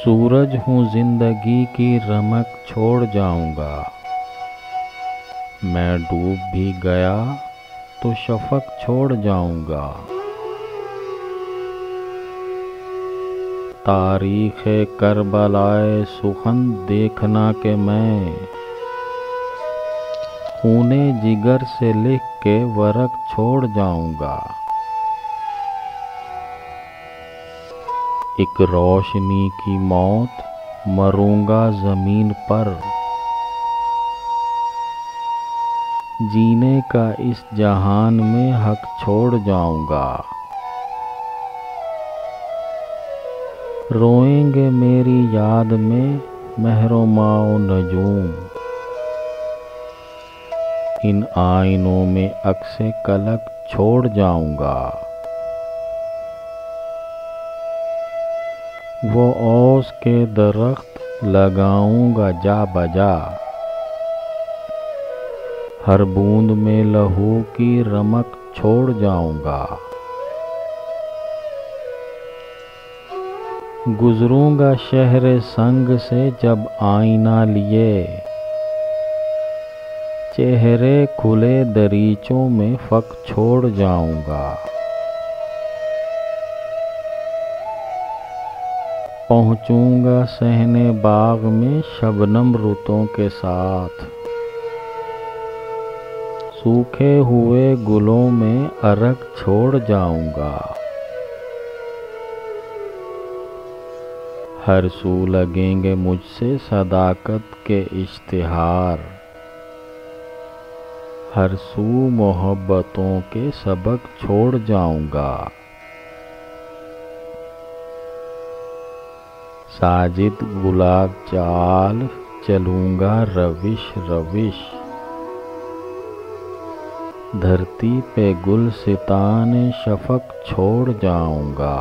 सूरज हूँ जिंदगी की रमक छोड़ जाऊंगा। मैं डूब भी गया तो शफक छोड़ जाऊंगा। तारीख़े करबलाए सुखन देखना के मैं खूने जिगर से लिख के वरक छोड़ जाऊंगा। एक रोशनी की मौत मरूंगा ज़मीन पर, जीने का इस जहान में हक छोड़ जाऊंगा। रोएंगे मेरी याद में महरोमाओ नजूम, इन आईनों में अक्से कलक छोड़ जाऊंगा। वो ओस के दरख्त लगाऊंगा जा बजा, हर बूंद में लहू की रमक छोड़ जाऊंगा। गुजरूंगा शहर संग से जब आईना लिए, चेहरे खुले दरीचों में फक छोड़ जाऊंगा। पहुंचूंगा सहने बाग में शबनम रुतों के साथ, सूखे हुए गुलों में अरक छोड़ जाऊंगा। हर सू लगेंगे मुझसे सदाकत के इश्तिहार, हर सू मोहब्बतों के सबक छोड़ जाऊंगा। साजिद गुलाब चाल चलूंगा रविश रविश, धरती पे गुल सिताने शफक छोड़ जाऊंगा।